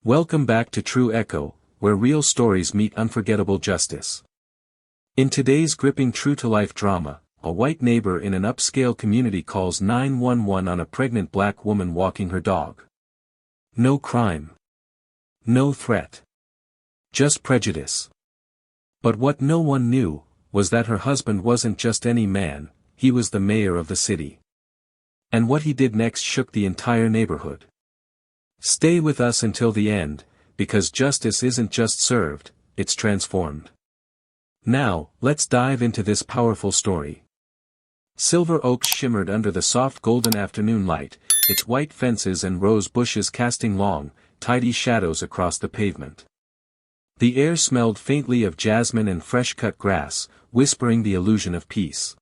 Welcome back to True Echo, where real stories meet unforgettable justice. In today's gripping true-to-life drama, a white neighbor in an upscale community calls 911 on a pregnant black woman walking her dog. No crime. No threat. Just prejudice. But what no one knew, was that her husband wasn't just any man, he was the mayor of the city. And what he did next shook the entire neighborhood. Stay with us until the end, because justice isn't just served, it's transformed. Now, let's dive into this powerful story. Silver Oaks shimmered under the soft golden afternoon light, its white fences and rose bushes casting long, tidy shadows across the pavement. The air smelled faintly of jasmine and fresh-cut grass, whispering the illusion of peace.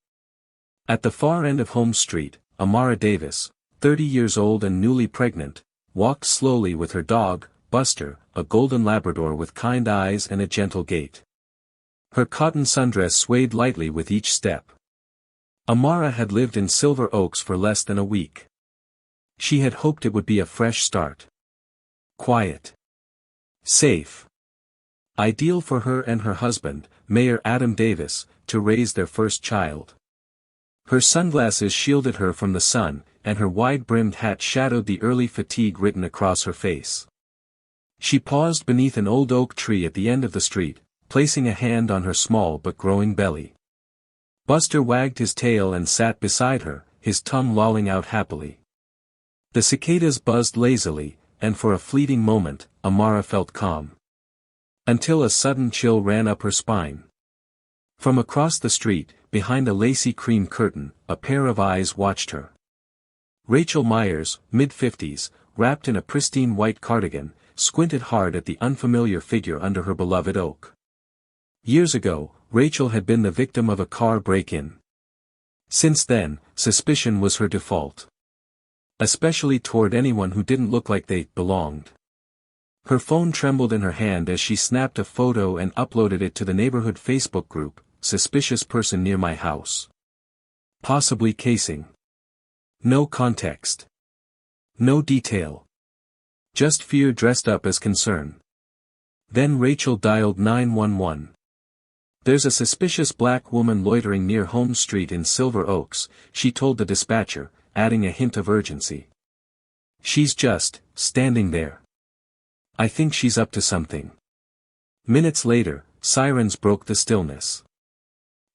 At the far end of Holmes Street, Amara Davis, 30 years old and newly pregnant, walked slowly with her dog, Buster, a golden Labrador with kind eyes and a gentle gait. Her cotton sundress swayed lightly with each step. Amara had lived in Silver Oaks for less than a week. She had hoped it would be a fresh start. Quiet. Safe. Ideal for her and her husband, Mayor Adam Davis, to raise their first child. Her sunglasses shielded her from the sun, and her wide-brimmed hat shadowed the early fatigue written across her face. She paused beneath an old oak tree at the end of the street, placing a hand on her small but growing belly. Buster wagged his tail and sat beside her, his tongue lolling out happily. The cicadas buzzed lazily, and for a fleeting moment, Amara felt calm. Until a sudden chill ran up her spine. From across the street, behind a lacy cream curtain, a pair of eyes watched her. Rachel Myers, mid-50s, wrapped in a pristine white cardigan, squinted hard at the unfamiliar figure under her beloved oak. Years ago, Rachel had been the victim of a car break-in. Since then, suspicion was her default. Especially toward anyone who didn't look like they belonged. Her phone trembled in her hand as she snapped a photo and uploaded it to the neighborhood Facebook group, "Suspicious person near my house. Possibly casing." No context. No detail. Just fear dressed up as concern. Then Rachel dialed 911. "There's a suspicious black woman loitering near Holmes Street in Silver Oaks," she told the dispatcher, adding a hint of urgency. "She's just standing there. I think she's up to something." Minutes later, sirens broke the stillness.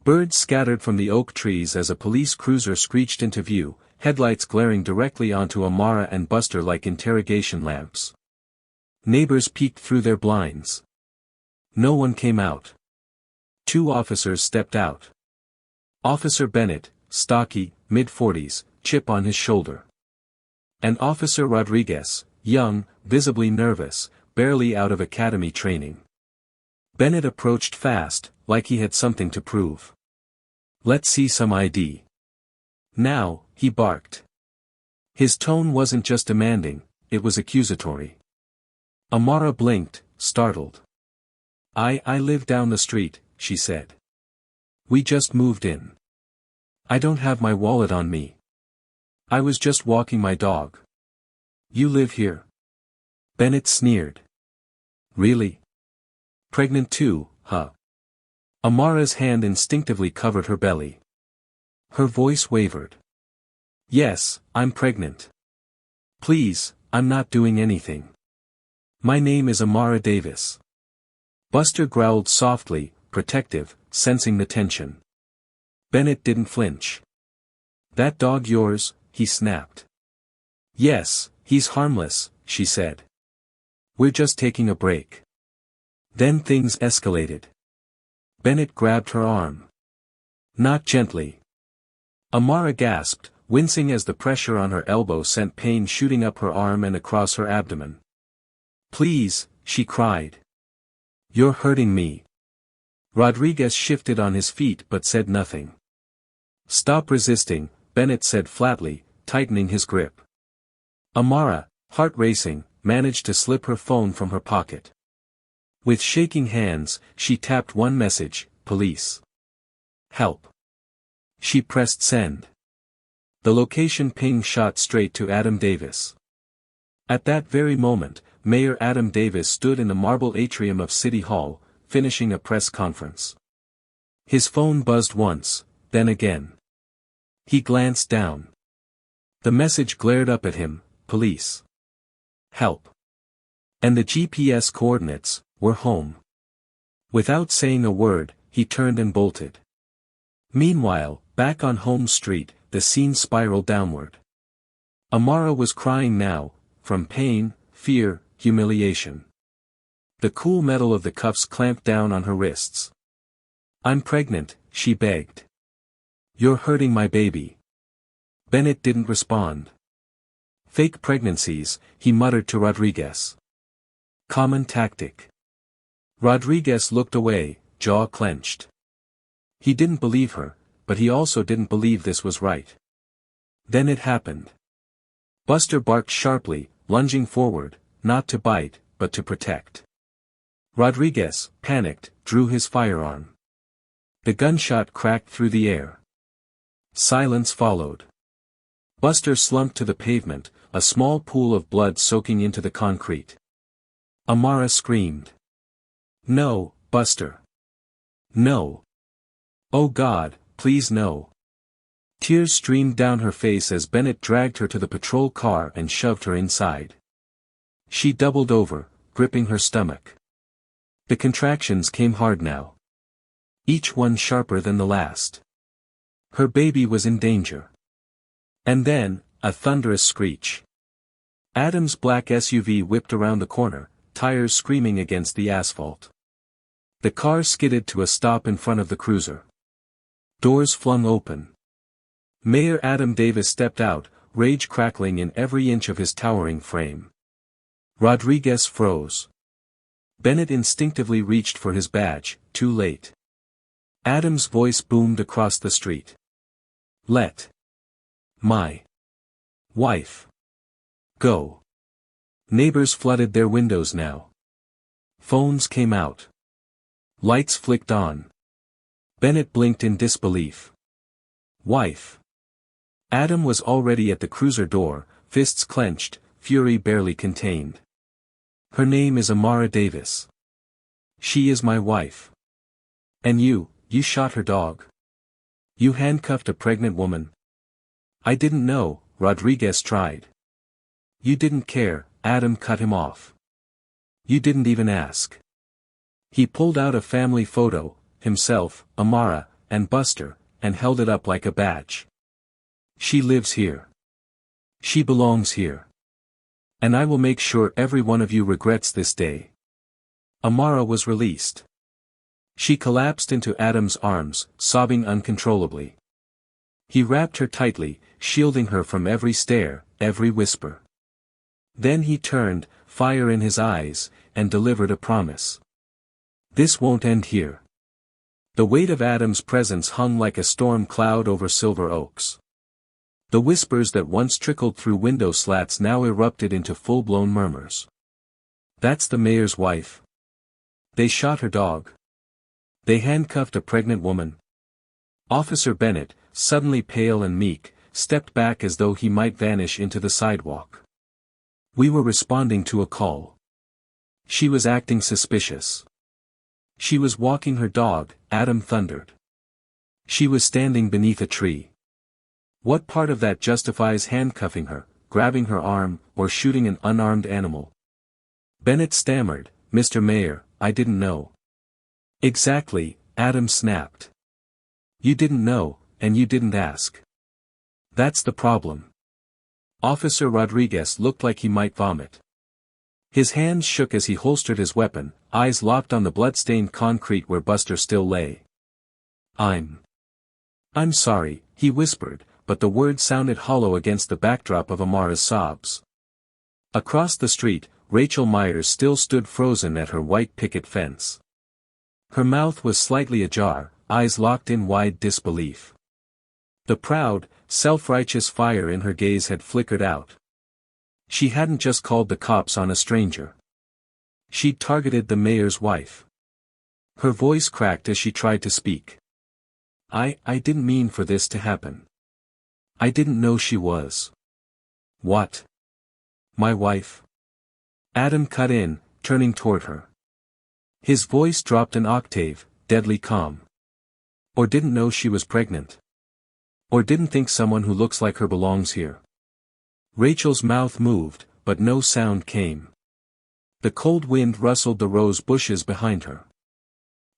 Birds scattered from the oak trees as a police cruiser screeched into view, headlights glaring directly onto Amara and Buster like interrogation lamps. Neighbors peeked through their blinds. No one came out. 2 officers stepped out. Officer Bennett, stocky, mid-40s, chip on his shoulder. And Officer Rodriguez, young, visibly nervous, barely out of academy training. Bennett approached fast, like he had something to prove. "Let's see some ID. Now," he barked. His tone wasn't just demanding, it was accusatory. Amara blinked, startled. I live down the street," she said. "We just moved in. I don't have my wallet on me. I was just walking my dog." "You live here?" Bennett sneered. "Really? Pregnant too, huh?" Amara's hand instinctively covered her belly. Her voice wavered. "Yes, I'm pregnant. Please, I'm not doing anything. My name is Amara Davis." Buster growled softly, protective, sensing the tension. Bennett didn't flinch. "That dog yours?" he snapped. "Yes, he's harmless," she said. "We're just taking a break." Then things escalated. Bennett grabbed her arm. Not gently. Amara gasped, wincing as the pressure on her elbow sent pain shooting up her arm and across her abdomen. "Please," she cried. "You're hurting me." Rodriguez shifted on his feet but said nothing. "Stop resisting," Bennett said flatly, tightening his grip. Amara, heart racing, managed to slip her phone from her pocket. With shaking hands, she tapped one message, "Police. Help." She pressed send. The location ping shot straight to Adam Davis. At that very moment, Mayor Adam Davis stood in the marble atrium of City Hall, finishing a press conference. His phone buzzed once, then again. He glanced down. The message glared up at him, police. Help. And the GPS coordinates were home. Without saying a word, he turned and bolted. Meanwhile, back on Holmes Street, the scene spiraled downward. Amara was crying now, from pain, fear, humiliation. The cool metal of the cuffs clamped down on her wrists. "I'm pregnant," she begged. "You're hurting my baby." Bennett didn't respond. "Fake pregnancies," he muttered to Rodriguez. "Common tactic." Rodriguez looked away, jaw clenched. He didn't believe her, but he also didn't believe this was right. Then it happened. Buster barked sharply, lunging forward, not to bite, but to protect. Rodriguez, panicked, drew his firearm. The gunshot cracked through the air. Silence followed. Buster slumped to the pavement, a small pool of blood soaking into the concrete. Amara screamed. "No, Buster. No. Oh God, please no." Tears streamed down her face as Bennett dragged her to the patrol car and shoved her inside. She doubled over, gripping her stomach. The contractions came hard now. Each one sharper than the last. Her baby was in danger. And then, a thunderous screech. Adam's black SUV whipped around the corner, tires screaming against the asphalt. The car skidded to a stop in front of the cruiser. Doors flung open. Mayor Adam Davis stepped out, rage crackling in every inch of his towering frame. Rodriguez froze. Bennett instinctively reached for his badge, too late. Adam's voice boomed across the street. "Let my wife go." Neighbors flooded their windows now. Phones came out. Lights flicked on. Bennett blinked in disbelief. Wife. Adam was already at the cruiser door, fists clenched, fury barely contained. "Her name is Amara Davis. She is my wife. And you shot her dog. You handcuffed a pregnant woman." "I didn't know," Rodriguez tried. "You didn't care," Adam cut him off. "You didn't even ask." He pulled out a family photo, himself, Amara, and Buster, and held it up like a badge. "She lives here. She belongs here. And I will make sure every one of you regrets this day." Amara was released. She collapsed into Adam's arms, sobbing uncontrollably. He wrapped her tightly, shielding her from every stare, every whisper. Then he turned, fire in his eyes, and delivered a promise. "This won't end here." The weight of Adam's presence hung like a storm cloud over Silver Oaks. The whispers that once trickled through window slats now erupted into full-blown murmurs. "That's the mayor's wife. They shot her dog. They handcuffed a pregnant woman." Officer Bennett, suddenly pale and meek, stepped back as though he might vanish into the sidewalk. "We were responding to a call. She was acting suspicious. She was walking her dog," Adam thundered. "She was standing beneath a tree. What part of that justifies handcuffing her, grabbing her arm, or shooting an unarmed animal?" Bennett stammered, "Mr. Mayor, I didn't know." "Exactly," Adam snapped. "You didn't know, and you didn't ask. That's the problem." Officer Rodriguez looked like he might vomit. His hands shook as he holstered his weapon, eyes locked on the blood-stained concrete where Buster still lay. I'm sorry," he whispered, but the words sounded hollow against the backdrop of Amara's sobs. Across the street, Rachel Myers still stood frozen at her white picket fence. Her mouth was slightly ajar, eyes locked in wide disbelief. The proud, self-righteous fire in her gaze had flickered out. She hadn't just called the cops on a stranger. She'd targeted the mayor's wife. Her voice cracked as she tried to speak. I didn't mean for this to happen. I didn't know she was." "What? My wife?" Adam cut in, turning toward her. His voice dropped an octave, deadly calm. Or didn't know she was pregnant. Or didn't think someone who looks like her belongs here. Rachel's mouth moved, but no sound came. The cold wind rustled the rose bushes behind her.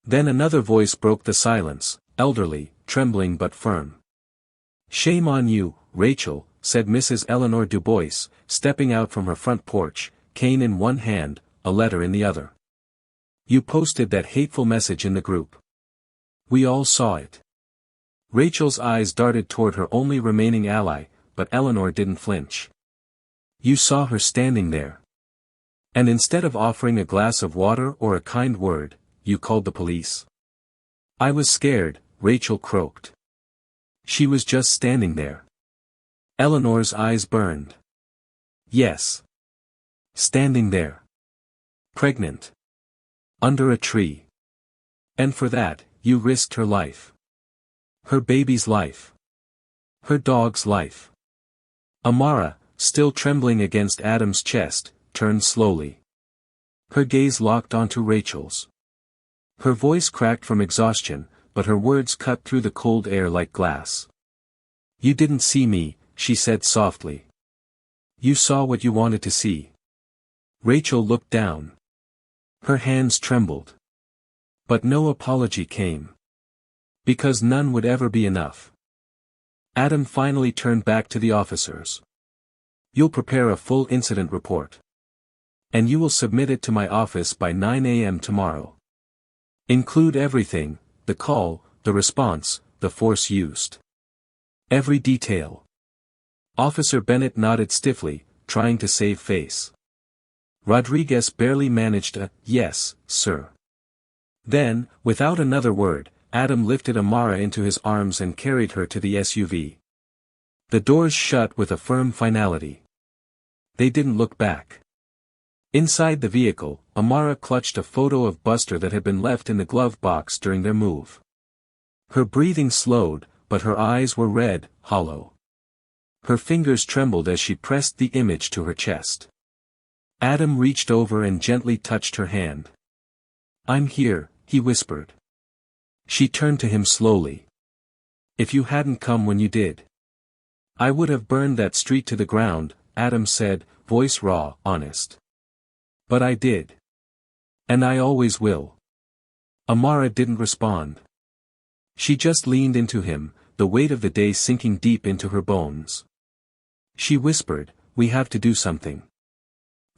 Then another voice broke the silence, elderly, trembling but firm. "Shame on you, Rachel," said Mrs. Eleanor Dubois, stepping out from her front porch, cane in one hand, a letter in the other. "You posted that hateful message in the group. We all saw it." Rachel's eyes darted toward her only remaining ally, but Eleanor didn't flinch. "You saw her standing there. And instead of offering a glass of water or a kind word, you called the police." "I was scared," Rachel croaked. She was just standing there. Eleanor's eyes burned. "Yes. Standing there. Pregnant. Under a tree. And for that, you risked her life. Her baby's life. Her dog's life." Amara, still trembling against Adam's chest, turned slowly. Her gaze locked onto Rachel's. Her voice cracked from exhaustion, but her words cut through the cold air like glass. "You didn't see me," she said softly. "You saw what you wanted to see." Rachel looked down. Her hands trembled. But no apology came. Because none would ever be enough. Adam finally turned back to the officers. "You'll prepare a full incident report. And you will submit it to my office by 9 a.m. tomorrow. Include everything, the call, the response, the force used. Every detail." Officer Bennett nodded stiffly, trying to save face. Rodriguez barely managed a, "Yes, sir." Then, without another word, Adam lifted Amara into his arms and carried her to the SUV. The doors shut with a firm finality. They didn't look back. Inside the vehicle, Amara clutched a photo of Buster that had been left in the glove box during their move. Her breathing slowed, but her eyes were red, hollow. Her fingers trembled as she pressed the image to her chest. Adam reached over and gently touched her hand. "I'm here," he whispered. She turned to him slowly. "If you hadn't come when you did, I would have burned that street to the ground," Adam said, voice raw, honest. "But I did. And I always will." Amara didn't respond. She just leaned into him, the weight of the day sinking deep into her bones. She whispered, "We have to do something.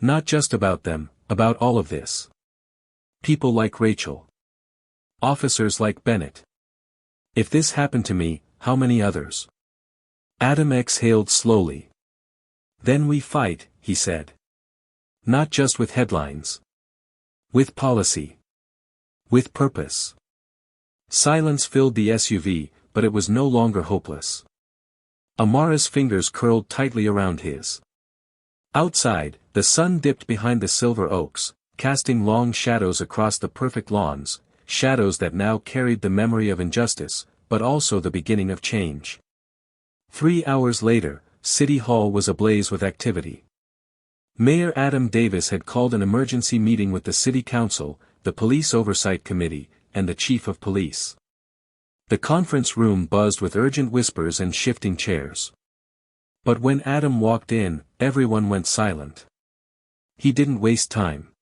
Not just about them, about all of this. People like Rachel. Officers like Bennett. If this happened to me, how many others?" Adam exhaled slowly. "Then we fight," he said. "Not just with headlines. With policy. With purpose." Silence filled the SUV, but it was no longer hopeless. Amara's fingers curled tightly around his. Outside, the sun dipped behind the silver oaks, casting long shadows across the perfect lawns, shadows that now carried the memory of injustice, but also the beginning of change. 3 hours later, City Hall was ablaze with activity. Mayor Adam Davis had called an emergency meeting with the City Council, the Police Oversight Committee, and the Chief of Police. The conference room buzzed with urgent whispers and shifting chairs. But when Adam walked in, everyone went silent. He didn't waste time.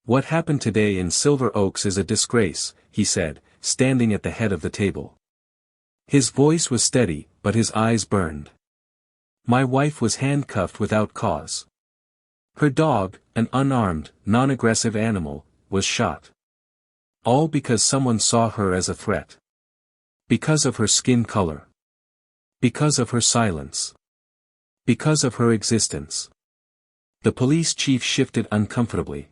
"What happened today in Silver Oaks is a disgrace," he said, standing at the head of the table. His voice was steady, but his eyes burned. "My wife was handcuffed without cause. Her dog, an unarmed, non-aggressive animal, was shot. All because someone saw her as a threat. Because of her skin color. Because of her silence. Because of her existence." The police chief shifted uncomfortably.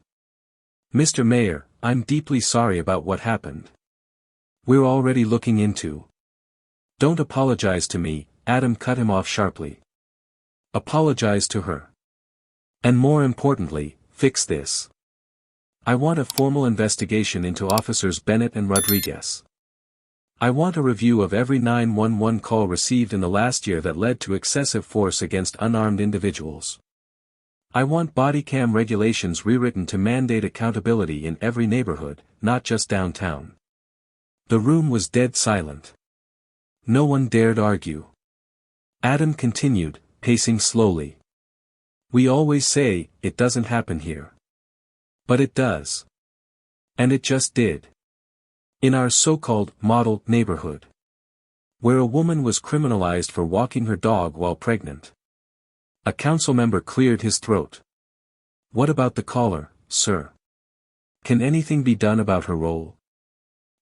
"Mr. Mayor, I'm deeply sorry about what happened. We're already looking into." "Don't apologize to me," Adam cut him off sharply. "Apologize to her. And more importantly, fix this. I want a formal investigation into Officers Bennett and Rodriguez. I want a review of every 911 call received in the last year that led to excessive force against unarmed individuals. I want body cam regulations rewritten to mandate accountability in every neighborhood, not just downtown. The room was dead silent. No one dared argue. Adam continued, pacing slowly. We always say, it doesn't happen here. But it does. And it just did. In our so-called model neighborhood. Where a woman was criminalized for walking her dog while pregnant. A council member cleared his throat. What about the caller, sir? Can anything be done about her role?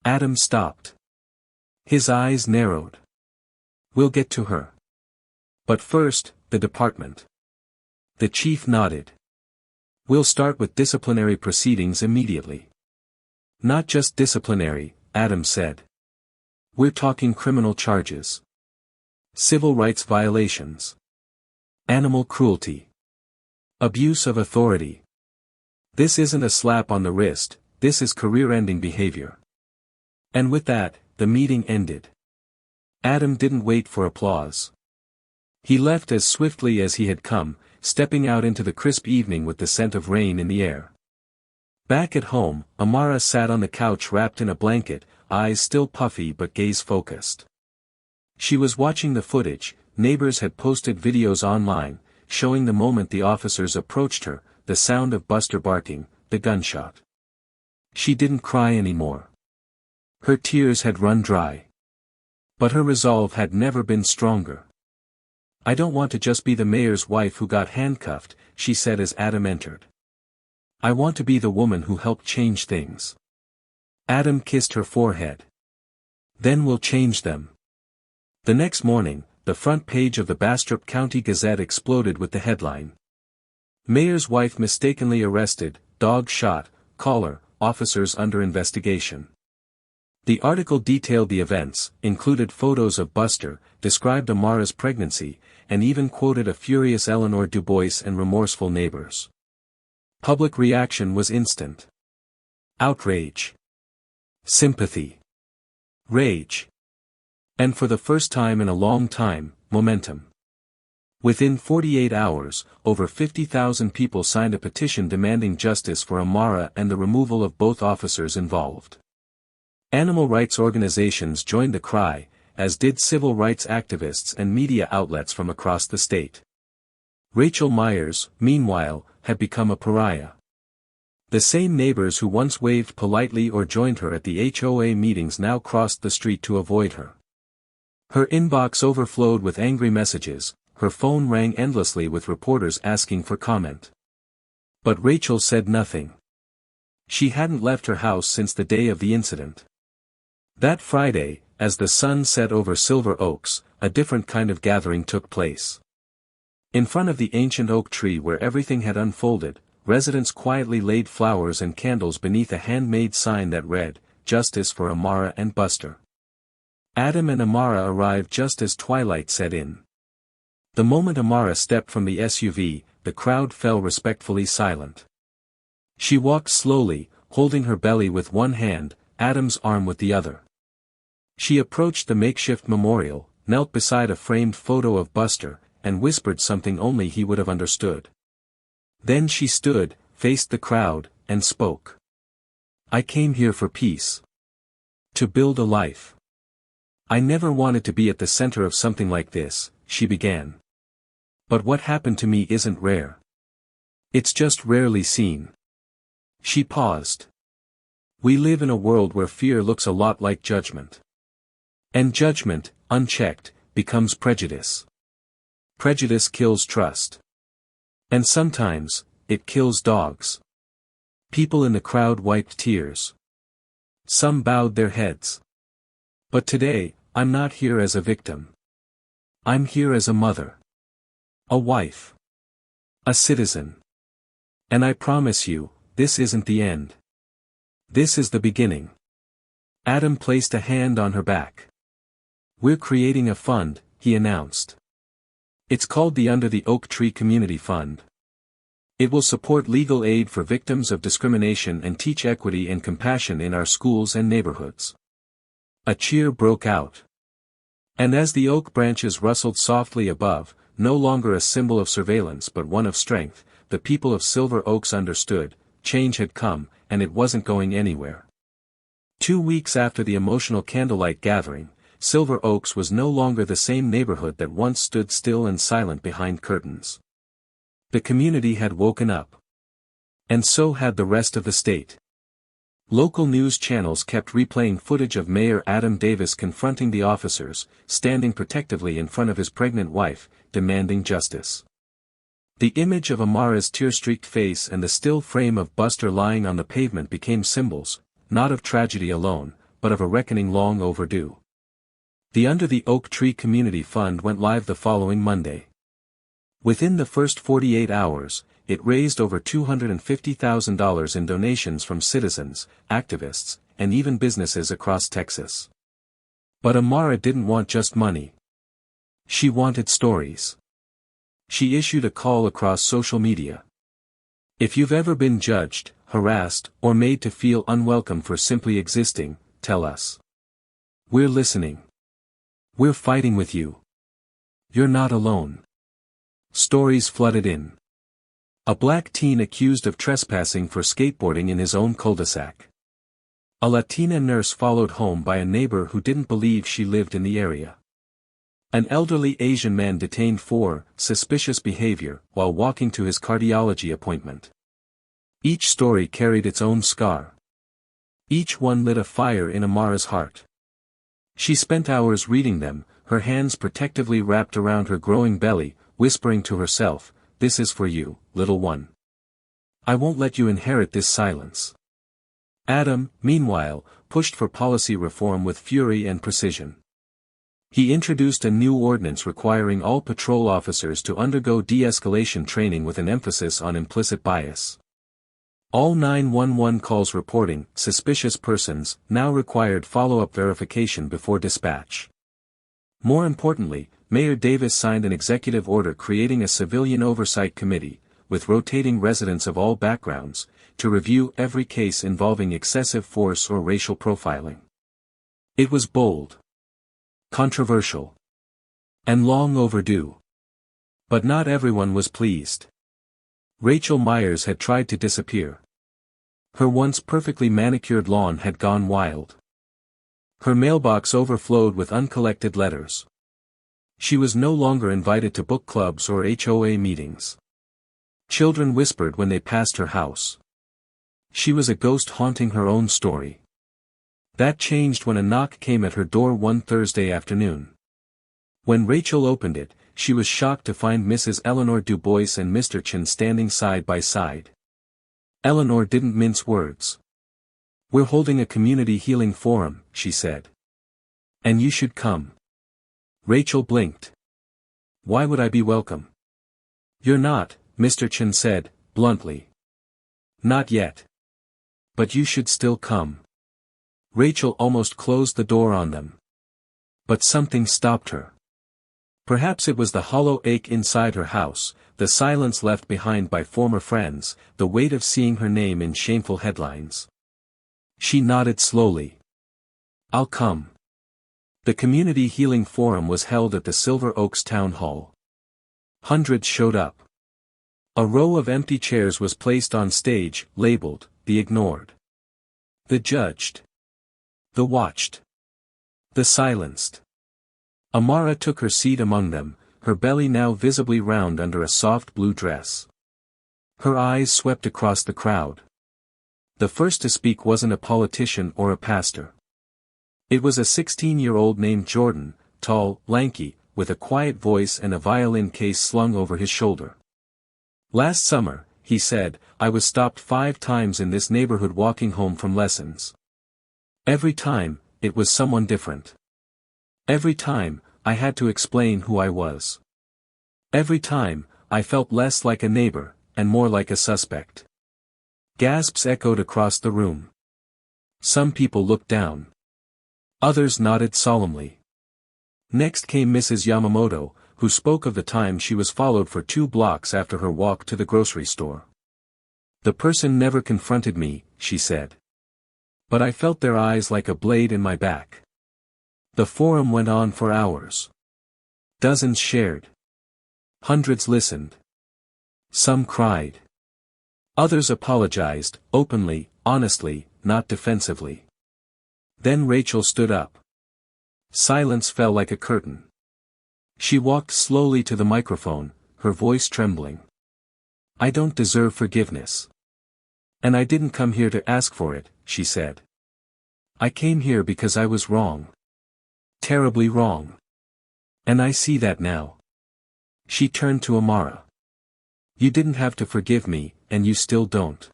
Adam stopped. His eyes narrowed. We'll get to her. But first, the department. The chief nodded. We'll start with disciplinary proceedings immediately. Not just disciplinary, Adam said. We're talking criminal charges. Civil rights violations. Animal cruelty. Abuse of authority. This isn't a slap on the wrist, this is career-ending behavior. And with that, the meeting ended. Adam didn't wait for applause. He left as swiftly as he had come, stepping out into the crisp evening with the scent of rain in the air. Back at home, Amara sat on the couch wrapped in a blanket, eyes still puffy but gaze focused. She was watching the footage. Neighbors had posted videos online, showing the moment the officers approached her, the sound of Buster barking, the gunshot. She didn't cry anymore. Her tears had run dry. But her resolve had never been stronger. I don't want to just be the mayor's wife who got handcuffed, she said as Adam entered. I want to be the woman who helped change things. Adam kissed her forehead. Then we'll change them. The next morning, the front page of the Bastrop County Gazette exploded with the headline. Mayor's wife mistakenly arrested, dog shot, caller, officers under investigation. The article detailed the events, included photos of Buster, described Amara's pregnancy, and even quoted a furious Eleanor Dubois and remorseful neighbors. Public reaction was instant. Outrage. Sympathy. Rage. And for the first time in a long time, momentum. Within 48 hours, over 50,000 people signed a petition demanding justice for Amara and the removal of both officers involved. Animal rights organizations joined the cry, as did civil rights activists and media outlets from across the state. Rachel Myers, meanwhile, had become a pariah. The same neighbors who once waved politely or joined her at the HOA meetings now crossed the street to avoid her. Her inbox overflowed with angry messages, her phone rang endlessly with reporters asking for comment. But Rachel said nothing. She hadn't left her house since the day of the incident. That Friday, as the sun set over Silver Oaks, a different kind of gathering took place. In front of the ancient oak tree where everything had unfolded, residents quietly laid flowers and candles beneath a handmade sign that read, "Justice for Amara and Buster." Adam and Amara arrived just as twilight set in. The moment Amara stepped from the SUV, the crowd fell respectfully silent. She walked slowly, holding her belly with one hand, Adam's arm with the other. She approached the makeshift memorial, knelt beside a framed photo of Buster, and whispered something only he would have understood. Then she stood, faced the crowd, and spoke. I came here for peace. To build a life. I never wanted to be at the center of something like this, she began. But what happened to me isn't rare. It's just rarely seen. She paused. We live in a world where fear looks a lot like judgment. And judgment, unchecked, becomes prejudice. Prejudice kills trust. And sometimes, it kills dogs. People in the crowd wiped tears. Some bowed their heads. But today, I'm not here as a victim. I'm here as a mother. A wife. A citizen. And I promise you, this isn't the end. This is the beginning. Adam placed a hand on her back. We're creating a fund, he announced. It's called the Under the Oak Tree Community Fund. It will support legal aid for victims of discrimination and teach equity and compassion in our schools and neighborhoods. A cheer broke out. And as the oak branches rustled softly above, no longer a symbol of surveillance but one of strength, the people of Silver Oaks understood, change had come, and it wasn't going anywhere. 2 weeks after the emotional candlelight gathering, Silver Oaks was no longer the same neighborhood that once stood still and silent behind curtains. The community had woken up. And so had the rest of the state. Local news channels kept replaying footage of Mayor Adam Davis confronting the officers, standing protectively in front of his pregnant wife, demanding justice. The image of Amara's tear-streaked face and the still frame of Buster lying on the pavement became symbols, not of tragedy alone, but of a reckoning long overdue. The Under the Oak Tree Community Fund went live the following Monday. Within the first 48 hours, it raised over $250,000 in donations from citizens, activists, and even businesses across Texas. But Amara didn't want just money. She wanted stories. She issued a call across social media. If you've ever been judged, harassed, or made to feel unwelcome for simply existing, tell us. We're listening. We're fighting with you. You're not alone. Stories flooded in. A black teen accused of trespassing for skateboarding in his own cul-de-sac. A Latina nurse followed home by a neighbor who didn't believe she lived in the area. An elderly Asian man detained for suspicious behavior while walking to his cardiology appointment. Each story carried its own scar. Each one lit a fire in Amara's heart. She spent hours reading them, her hands protectively wrapped around her growing belly, whispering to herself, "This is for you, little one. I won't let you inherit this silence." Adam, meanwhile, pushed for policy reform with fury and precision. He introduced a new ordinance requiring all patrol officers to undergo de-escalation training with an emphasis on implicit bias. All 911 calls reporting suspicious persons now required follow-up verification before dispatch. More importantly, Mayor Davis signed an executive order creating a civilian oversight committee, with rotating residents of all backgrounds, to review every case involving excessive force or racial profiling. It was bold, controversial, and long overdue. But not everyone was pleased. Rachel Myers had tried to disappear. Her once perfectly manicured lawn had gone wild. Her mailbox overflowed with uncollected letters. She was no longer invited to book clubs or HOA meetings. Children whispered when they passed her house. She was a ghost haunting her own story. That changed when a knock came at her door one Thursday afternoon. When Rachel opened it, she was shocked to find Mrs. Eleanor Dubois and Mr. Chen standing side by side. Eleanor didn't mince words. "We're holding a community healing forum," she said. "And you should come." Rachel blinked. "Why would I be welcome?" "You're not," Mr. Chen said, bluntly. "Not yet. But you should still come." Rachel almost closed the door on them. But something stopped her. Perhaps it was the hollow ache inside her house, the silence left behind by former friends, the weight of seeing her name in shameful headlines. She nodded slowly. "I'll come." The Community Healing Forum was held at the Silver Oaks Town Hall. Hundreds showed up. A row of empty chairs was placed on stage, labeled, "The Ignored." The Judged. The Watched. The Silenced. Amara took her seat among them, her belly now visibly round under a soft blue dress. Her eyes swept across the crowd. The first to speak wasn't a politician or a pastor. It was a 16-year-old named Jordan, tall, lanky, with a quiet voice and a violin case slung over his shoulder. "Last summer," he said, "I was stopped 5 times in this neighborhood walking home from lessons. Every time, it was someone different. Every time, I had to explain who I was. Every time, I felt less like a neighbor, and more like a suspect." Gasps echoed across the room. Some people looked down. Others nodded solemnly. Next came Mrs. Yamamoto, who spoke of the time she was followed for 2 blocks after her walk to the grocery store. "The person never confronted me," she said. "But I felt their eyes like a blade in my back." The forum went on for hours. Dozens shared. Hundreds listened. Some cried. Others apologized, openly, honestly, not defensively. Then Rachel stood up. Silence fell like a curtain. She walked slowly to the microphone, her voice trembling. "I don't deserve forgiveness. And I didn't come here to ask for it," she said. "I came here because I was wrong. Terribly wrong. And I see that now." She turned to Amara. "You didn't have to forgive me, and you still don't.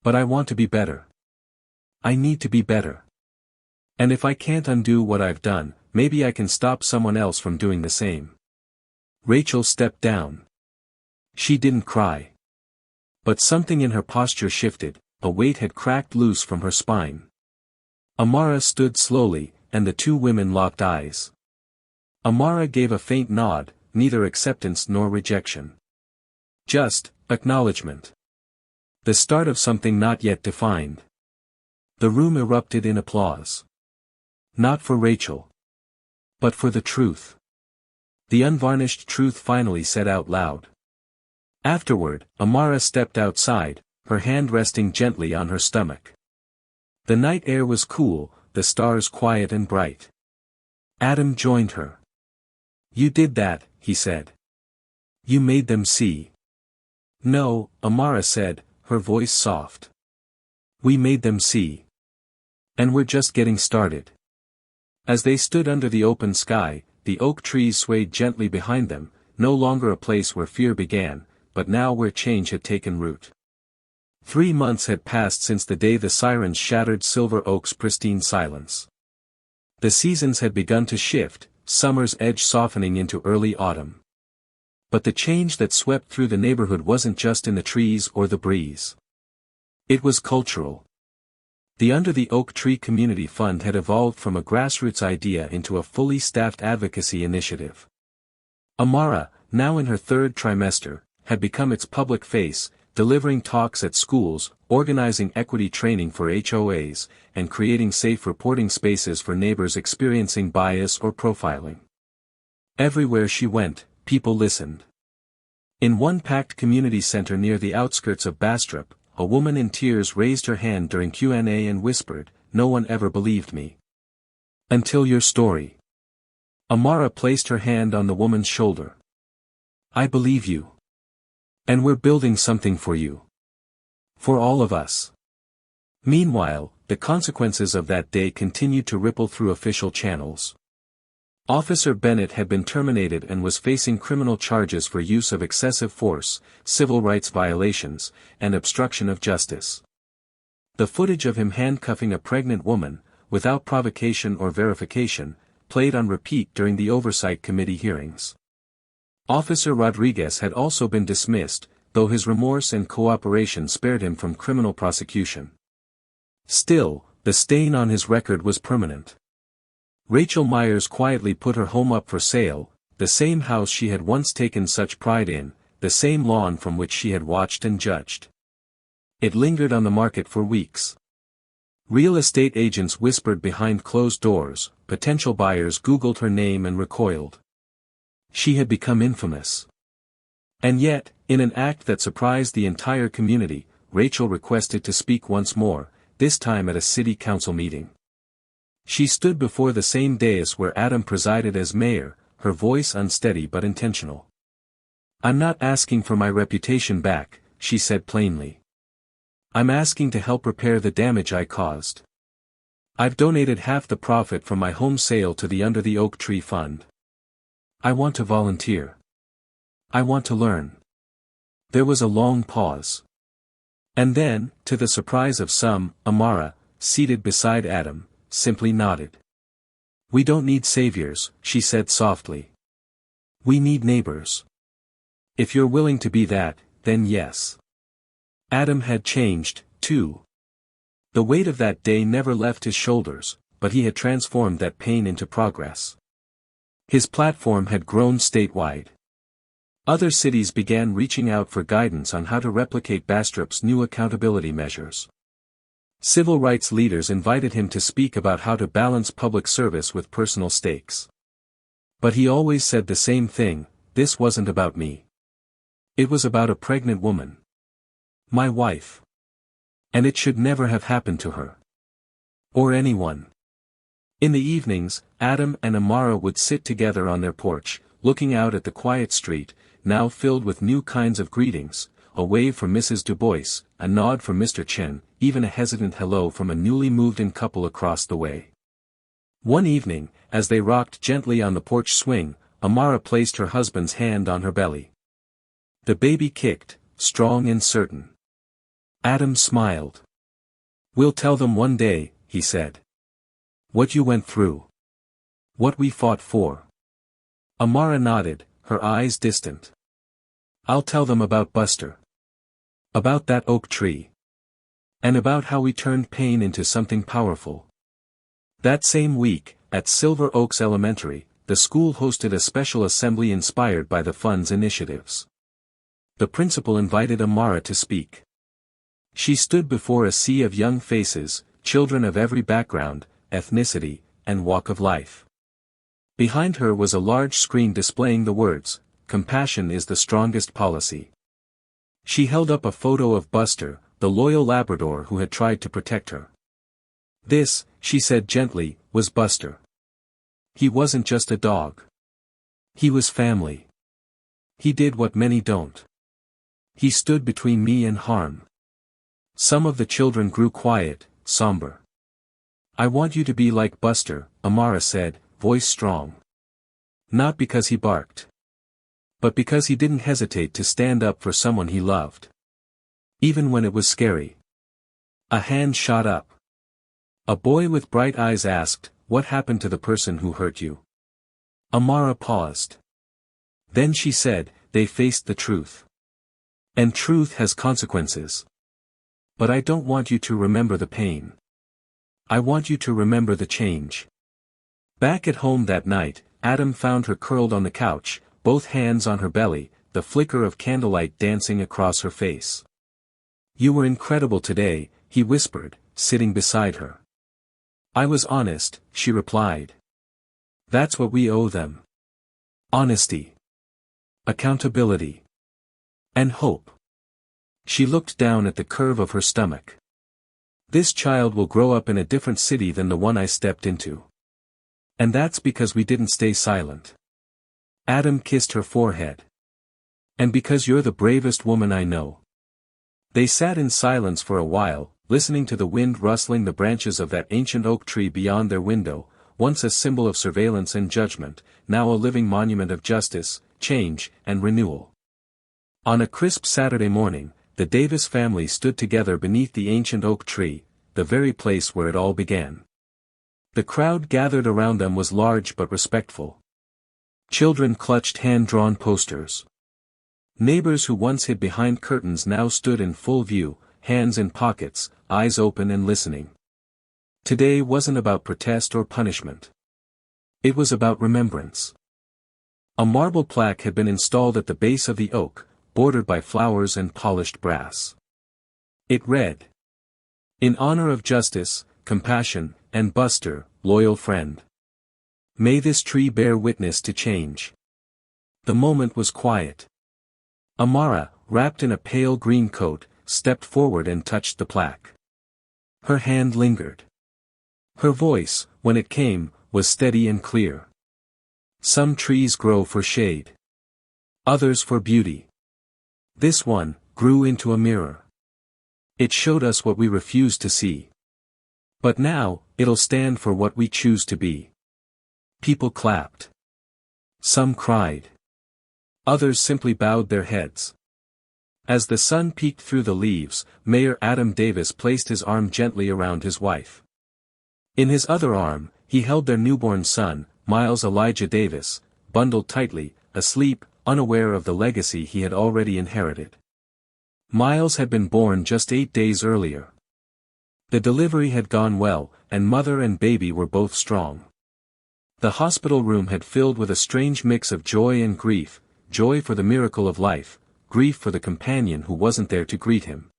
But I want to be better. I need to be better. And if I can't undo what I've done, maybe I can stop someone else from doing the same." Rachel stepped down. She didn't cry. But something in her posture shifted, a weight had cracked loose from her spine. Amara stood slowly, and the two women locked eyes. Amara gave a faint nod, neither acceptance nor rejection. Just acknowledgement. The start of something not yet defined. The room erupted in applause. Not for Rachel. But for the truth. The unvarnished truth finally said out loud. Afterward, Amara stepped outside, her hand resting gently on her stomach. The night air was cool, the stars quiet and bright. Adam joined her. "You did that," he said. "You made them see." "No," Amara said, her voice soft. "We made them see. And we're just getting started." As they stood under the open sky, the oak trees swayed gently behind them, no longer a place where fear began, but now where change had taken root. 3 months had passed since the day the sirens shattered Silver Oak's pristine silence. The seasons had begun to shift, summer's edge softening into early autumn. But the change that swept through the neighborhood wasn't just in the trees or the breeze. It was cultural. The Under the Oak Tree Community Fund had evolved from a grassroots idea into a fully staffed advocacy initiative. Amara, now in her 3rd trimester, had become its public face, delivering talks at schools, organizing equity training for HOAs, and creating safe reporting spaces for neighbors experiencing bias or profiling. Everywhere she went, people listened. In one packed community center near the outskirts of Bastrop, a woman in tears raised her hand during Q&A and whispered, "No one ever believed me. Until your story." Amara placed her hand on the woman's shoulder. "I believe you. And we're building something for you. For all of us." Meanwhile, the consequences of that day continued to ripple through official channels. Officer Bennett had been terminated and was facing criminal charges for use of excessive force, civil rights violations, and obstruction of justice. The footage of him handcuffing a pregnant woman, without provocation or verification, played on repeat during the Oversight Committee hearings. Officer Rodriguez had also been dismissed, though his remorse and cooperation spared him from criminal prosecution. Still, the stain on his record was permanent. Rachel Myers quietly put her home up for sale, the same house she had once taken such pride in, the same lawn from which she had watched and judged. It lingered on the market for weeks. Real estate agents whispered behind closed doors, potential buyers Googled her name and recoiled. She had become infamous. And yet, in an act that surprised the entire community, Rachel requested to speak once more, this time at a city council meeting. She stood before the same dais where Adam presided as mayor, her voice unsteady but intentional. "I'm not asking for my reputation back," she said plainly. "I'm asking to help repair the damage I caused. I've donated half the profit from my home sale to the Under the Oak Tree Fund. I want to volunteer. I want to learn." There was a long pause. And then, to the surprise of some, Amara, seated beside Adam, simply nodded. "We don't need saviors," she said softly. "We need neighbors. If you're willing to be that, then yes." Adam had changed, too. The weight of that day never left his shoulders, but he had transformed that pain into progress. His platform had grown statewide. Other cities began reaching out for guidance on how to replicate Bastrop's new accountability measures. Civil rights leaders invited him to speak about how to balance public service with personal stakes. But he always said the same thing: "This wasn't about me. It was about a pregnant woman. My wife. And it should never have happened to her. Or anyone. In the evenings, Adam and Amara would sit together on their porch, looking out at the quiet street, now filled with new kinds of greetings, a wave from Mrs. Du Bois, a nod from Mr. Chen, even a hesitant hello from a newly moved-in couple across the way. One evening, as they rocked gently on the porch swing, Amara placed her husband's hand on her belly. The baby kicked, strong and certain. Adam smiled. "We'll tell them one day," he said. "What you went through. What we fought for." Amara nodded, her eyes distant. "I'll tell them about Buster. About that oak tree. And about how we turned pain into something powerful." That same week, at Silver Oaks Elementary, the school hosted a special assembly inspired by the fund's initiatives. The principal invited Amara to speak. She stood before a sea of young faces, children of every background, ethnicity, and walk of life. Behind her was a large screen displaying the words, "Compassion is the strongest policy." She held up a photo of Buster, the loyal Labrador who had tried to protect her. "This," she said gently, "was Buster. He wasn't just a dog. He was family. He did what many don't. He stood between me and harm." Some of the children grew quiet, somber. "I want you to be like Buster," Amara said, voice strong. Not because he barked. But because he didn't hesitate to stand up for someone he loved. Even when it was scary. A hand shot up. A boy with bright eyes asked, "What happened to the person who hurt you?" Amara paused. Then she said, "They faced the truth. And truth has consequences. But I don't want you to remember the pain. I want you to remember the change." Back at home that night, Adam found her curled on the couch, both hands on her belly, the flicker of candlelight dancing across her face. "You were incredible today," he whispered, sitting beside her. "I was honest," she replied. "That's what we owe them. Honesty. Accountability. And hope." She looked down at the curve of her stomach. "This child will grow up in a different city than the one I stepped into. And that's because we didn't stay silent." Adam kissed her forehead. "And because you're the bravest woman I know." They sat in silence for a while, listening to the wind rustling the branches of that ancient oak tree beyond their window, once a symbol of surveillance and judgment, now a living monument of justice, change, and renewal. On a crisp Saturday morning, the Davis family stood together beneath the ancient oak tree, the very place where it all began. The crowd gathered around them was large but respectful. Children clutched hand-drawn posters. Neighbors who once hid behind curtains now stood in full view, hands in pockets, eyes open and listening. Today wasn't about protest or punishment. It was about remembrance. A marble plaque had been installed at the base of the oak, bordered by flowers and polished brass. It read, "In honor of justice, compassion, and Buster, loyal friend. May this tree bear witness to change." The moment was quiet. Amara, wrapped in a pale green coat, stepped forward and touched the plaque. Her hand lingered. Her voice, when it came, was steady and clear. "Some trees grow for shade. Others for beauty. This one grew into a mirror. It showed us what we refused to see. But now, it'll stand for what we choose to be." People clapped. Some cried. Others simply bowed their heads. As the sun peeked through the leaves, Mayor Adam Davis placed his arm gently around his wife. In his other arm, he held their newborn son, Miles Elijah Davis, bundled tightly, asleep, unaware of the legacy he had already inherited. Miles had been born just 8 days earlier. The delivery had gone well, and mother and baby were both strong. The hospital room had filled with a strange mix of joy and grief, joy for the miracle of life, grief for the companion who wasn't there to greet him.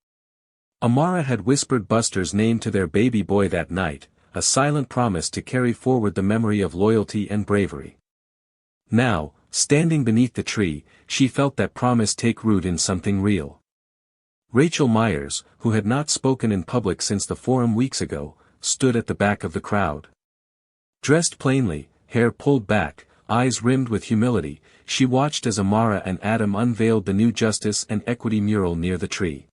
Amara had whispered Buster's name to their baby boy that night, a silent promise to carry forward the memory of loyalty and bravery. Now, standing beneath the tree, she felt that promise take root in something real. Rachel Myers, who had not spoken in public since the forum weeks ago, stood at the back of the crowd. Dressed plainly, hair pulled back, eyes rimmed with humility, she watched as Amara and Adam unveiled the new Justice and Equity mural near the tree.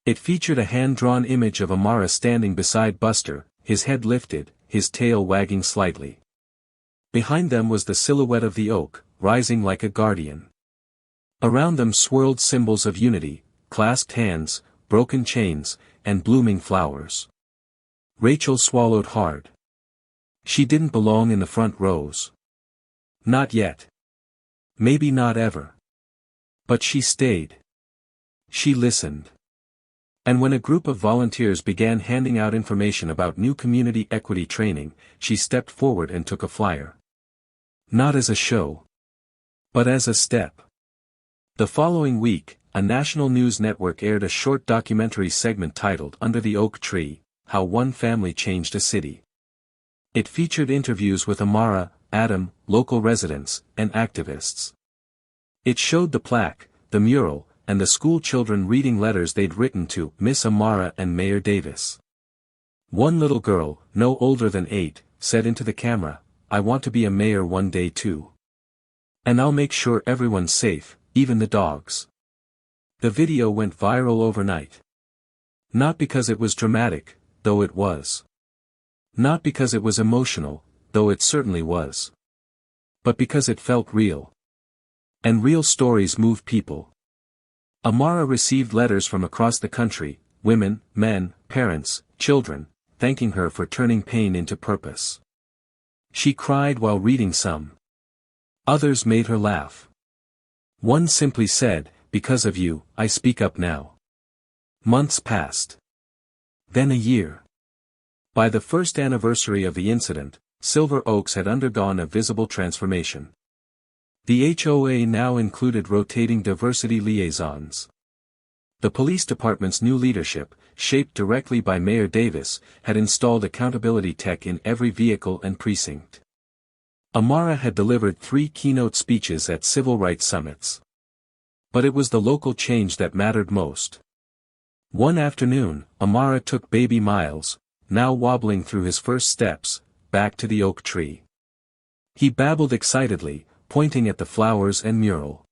It featured a hand-drawn image of Amara standing beside Buster, his head lifted, his tail wagging slightly. Behind them was the silhouette of the oak, rising like a guardian. Around them swirled symbols of unity, clasped hands, broken chains, and blooming flowers. Rachel swallowed hard. She didn't belong in the front rows. Not yet. Maybe not ever. But she stayed. She listened. And when a group of volunteers began handing out information about new community equity training, she stepped forward and took a flyer. Not as a show. But as a step. The following week, a national news network aired a short documentary segment titled Under the Oak Tree, How One Family Changed a City. It featured interviews with Amara, Adam, local residents, and activists. It showed the plaque, the mural, and the school children reading letters they'd written to Miss Amara and Mayor Davis. One little girl, no older than 8, said into the camera, "I want to be a mayor one day too. And I'll make sure everyone's safe, even the dogs." The video went viral overnight. Not because it was dramatic, though it was. Not because it was emotional, though it certainly was. But because it felt real. And real stories move people. Amara received letters from across the country, women, men, parents, children, thanking her for turning pain into purpose. She cried while reading some. Others made her laugh. One simply said, "Because of you, I speak up now." Months passed. Then a year. By the first anniversary of the incident, Silver Oaks had undergone a visible transformation. The HOA now included rotating diversity liaisons. The police department's new leadership, shaped directly by Mayor Davis, had installed accountability tech in every vehicle and precinct. Amara had delivered 3 keynote speeches at civil rights summits. But it was the local change that mattered most. One afternoon, Amara took baby Miles, now wobbling through his first steps, back to the oak tree. He babbled excitedly, pointing at the flowers and mural.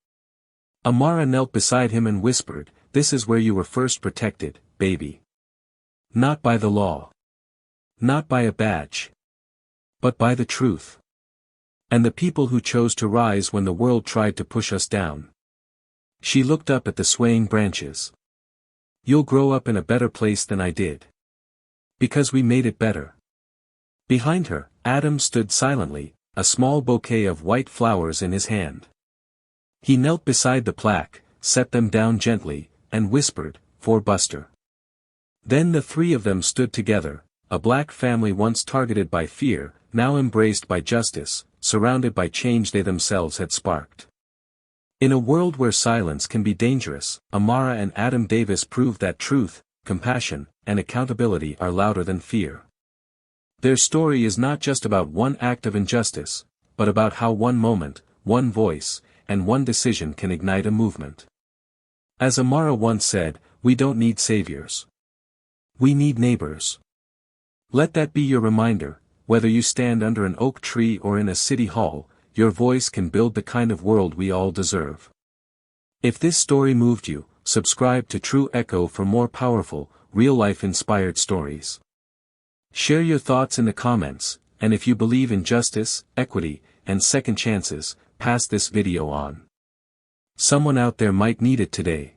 Amara knelt beside him and whispered, "This is where you were first protected, baby. Not by the law. Not by a badge. But by the truth. And the people who chose to rise when the world tried to push us down." She looked up at the swaying branches. "You'll grow up in a better place than I did. Because we made it better." Behind her, Adam stood silently, a small bouquet of white flowers in his hand. He knelt beside the plaque, set them down gently, and whispered, "For Buster." Then the 3 of them stood together, a black family once targeted by fear, now embraced by justice, surrounded by change they themselves had sparked. In a world where silence can be dangerous, Amara and Adam Davis proved that truth, compassion, and accountability are louder than fear. Their story is not just about one act of injustice, but about how one moment, one voice, and one decision can ignite a movement. As Amara once said, "We don't need saviors. We need neighbors." Let that be your reminder, whether you stand under an oak tree or in a city hall, your voice can build the kind of world we all deserve. If this story moved you, subscribe to True Echo for more powerful, real-life inspired stories. Share your thoughts in the comments, and if you believe in justice, equity, and second chances, pass this video on. Someone out there might need it today.